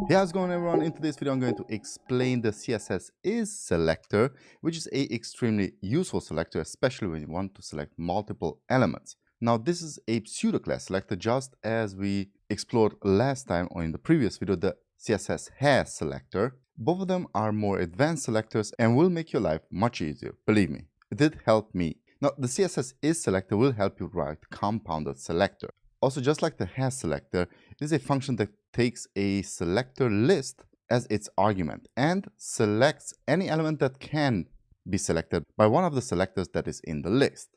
Hey, how's it going everyone? In today's video I'm going to explain the CSS is selector, which is a extremely useful selector, especially when you want to select multiple elements. Now this is a pseudo class selector, just as we explored last time or in the previous video, the CSS has selector. Both of them are more advanced selectors and will make your life much easier. Believe me, it did help me. Now the CSS is selector will help you write compounded selector. Also, just like the has selector, it is a function that takes a selector list as its argument and selects any element that can be selected by one of the selectors that is in the list.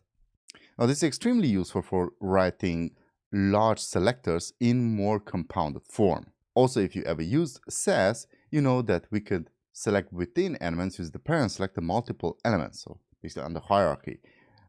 Now, this is extremely useful for writing large selectors in more compounded form. Also, if you ever used SAS, you know that we could select within elements use the parent selector multiple elements, so basically under hierarchy.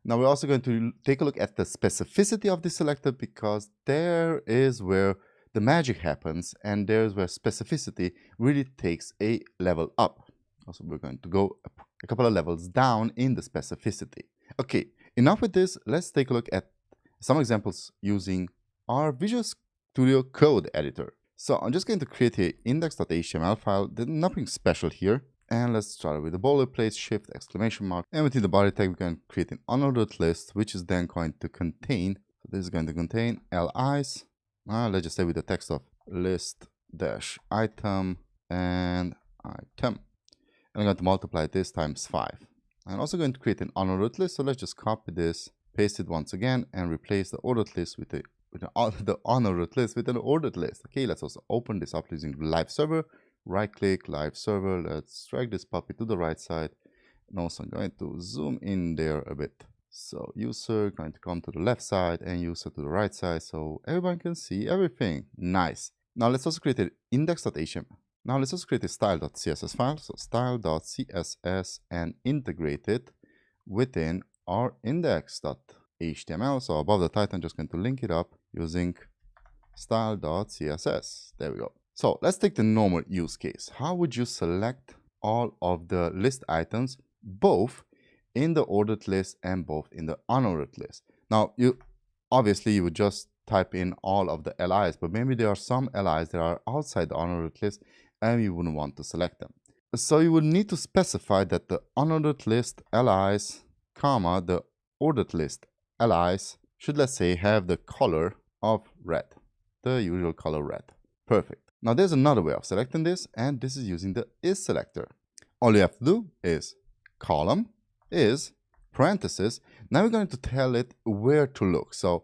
Now we're also going to take a look at the specificity of the selector, because there is where the magic happens and there's where specificity really takes a level up. Also, we're going to go a couple of levels down in the specificity. Okay, enough with this. Let's take a look at some examples using our Visual Studio Code editor. So I'm just going to create a index.html file. There's nothing special here. And let's start with the boilerplate, shift, exclamation mark. And within the body tag, we're going to create an unordered list, which is then going to contain, so this is going to contain LIs. Let's just say with the text of list dash item and item. And I'm going to multiply this times 5. I'm also going to create an unordered list. So let's just copy this, paste it once again, and replace the ordered list with the unordered list with an ordered list. Okay, let's also open this up using live server. Right click, live server. Let's drag this puppy to the right side. And also I'm going to zoom in there a bit. So user going to come to the left side and user to the right side, so everyone can see everything. Nice. Now let's also create an index.html. Now let's also create a style.css file. So style.css and integrate it within our index.html. So above the title, I'm just going to link it up using style.css. There we go. So let's take the normal use case. How would you select all of the list items, both in the ordered list and both in the unordered list? Now, you would just type in all of the LIs, but maybe there are some LIs that are outside the unordered list and you wouldn't want to select them. So you would need to specify that the unordered list LIs, comma, the ordered list LIs should, let's say, have the color of red, the usual color red. Perfect. Now there's another way of selecting this, and this is using the is selector. All you have to do is column is parenthesis. Now we're going to tell it where to look. So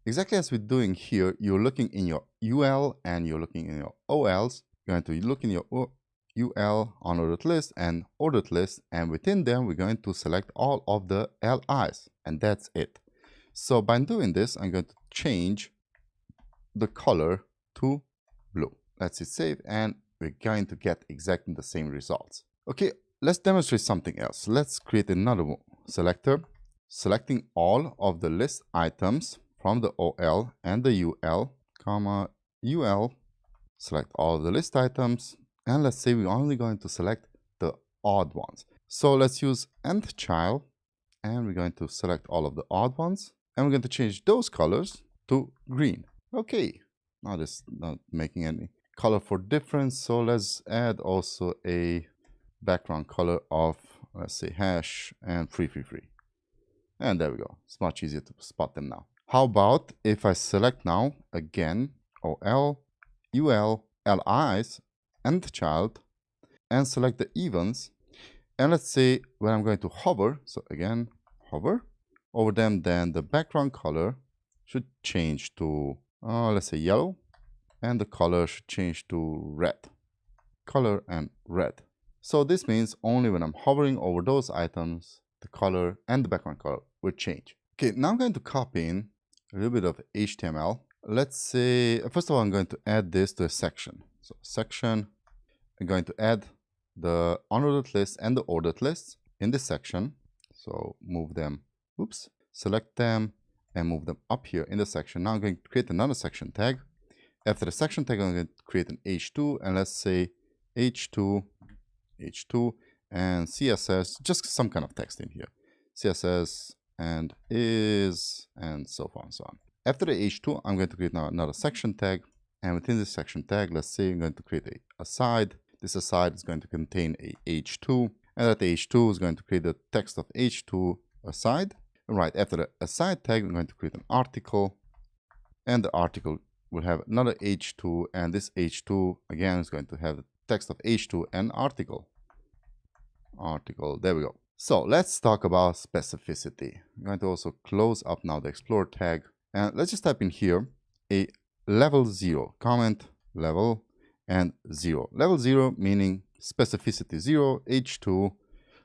exactly as we're doing here, you're looking in your UL and you're looking in your OLs. You're going to look in your UL unordered list and ordered list, and within them we're going to select all of the LIs, and that's it. So by doing this, I'm going to change the color to blue. Let's hit save, and we're going to get exactly the same results. Okay, let's demonstrate something else. Let's create another selector, selecting all of the list items from the OL and the UL, comma, UL, select all of the list items, and let's say we're only going to select the odd ones. So let's use nth child, and we're going to select all of the odd ones, and we're going to change those colors to green. Okay, now this is not making any color for difference, so let's add also a background color of, let's say, hash and 333, and there we go. It's much easier to spot them now. How about if I select now again OL, UL, LIs, nth child, and select the evens, and let's say when I'm going to hover, so again hover over them, then the background color should change to let's say yellow, and the color should change to red. Color and red. So this means only when I'm hovering over those items, the color and the background color will change. Okay, now I'm going to copy in a little bit of HTML. Let's say, first of all, I'm going to add this to a section. So section, I'm going to add the unordered list and the ordered lists in this section. So move them, oops, select them and move them up here in the section. Now I'm going to create another section tag. After the section tag, I'm going to create an h2, and let's say h2, and CSS, just some kind of text in here. CSS and is, and so on and so on. After the h2, I'm going to create now another section tag. And within this section tag, let's say I'm going to create a aside. This aside is going to contain a h2, and that h2 is going to create the text of h2 aside. And right after the aside tag, I'm going to create an article, and the article will have another h2, and this h2 again is going to have the text of h2 and article. There we go. So let's talk about specificity. I'm going to also close up now the Explorer tag, and let's just type in here a level 0, comment level and 0. Level 0 meaning specificity 0, h2,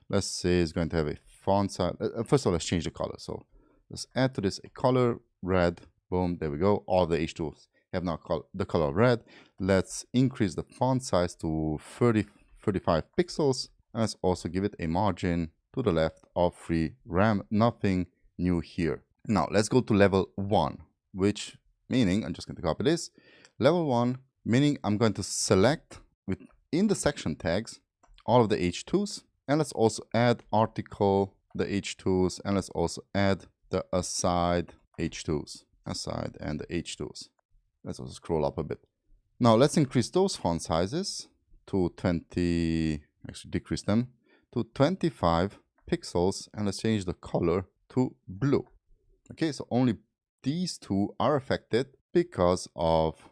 let's say is going to have a font size. First of all, let's change the color. So let's add to this a color red. Boom, there we go. All the h2s have now the color red. Let's increase the font size to 35 pixels. And let's also give it a margin to the left of 3 rem. Nothing new here. Now let's go to level 1, which meaning I'm just going to copy this. Level 1 meaning I'm going to select within the section tags all of the h2s, and let's also add article the h2s, and let's also add the aside h2s, aside and the h2s. Let's also scroll up a bit. Now let's increase those font sizes to 20, actually decrease them to 25 pixels, and let's change the color to blue. Okay, so only these two are affected because of,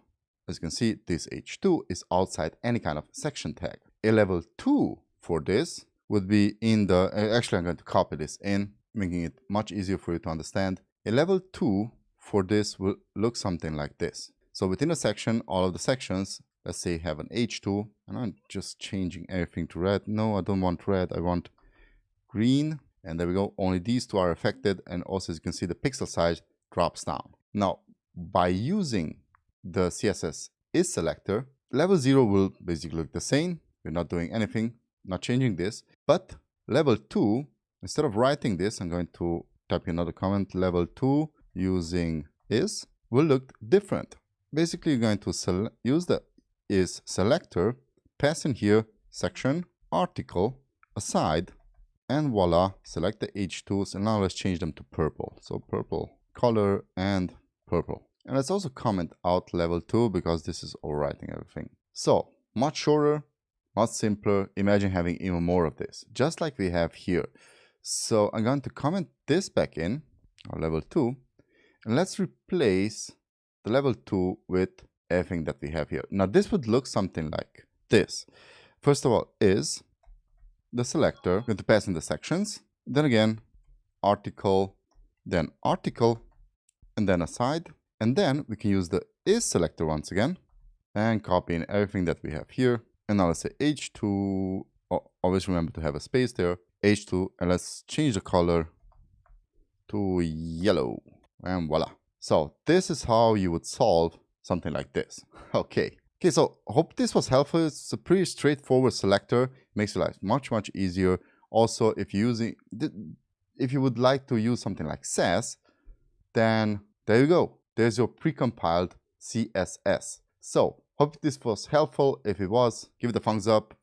as you can see, this h2 is outside any kind of section tag. A level 2 for this would be in the, actually I'm going to copy this in, making it much easier for you to understand. A level 2 for this will look something like this. So within a section, all of the sections, let's say have an h2, and I'm just changing everything to red. No, I don't want red, I want green. And there we go, only these two are affected, and also as you can see the pixel size drops down. Now, by using the CSS is selector, level 0 will basically look the same. We're not doing anything, not changing this. But level 2, instead of writing this, I'm going to type in another comment. Level 2 using is will look different. Basically, you're going to use the is selector, pass in here section, article, aside, and voila, select the h2s, and now let's change them to purple. So purple color and purple. And let's also comment out level 2 because this is overwriting everything. So much shorter, much simpler. Imagine having even more of this, just like we have here. So I'm going to comment this back in, or level 2, and let's replace the level 2 with everything that we have here. Now this would look something like this. First of all is the selector, going to pass in the sections, then again article, and then aside, and then we can use the is selector once again and copy in everything that we have here. And now let's say h2, always remember to have a space there, h2, and let's change the color to yellow, and voila. So this is how you would solve something like this. Okay, so hope this was helpful. It's a pretty straightforward selector, makes your life much easier. Also, if you would like to use something like SAS, then there you go. There's your precompiled CSS. So hope this was helpful. If it was, give it a thumbs up.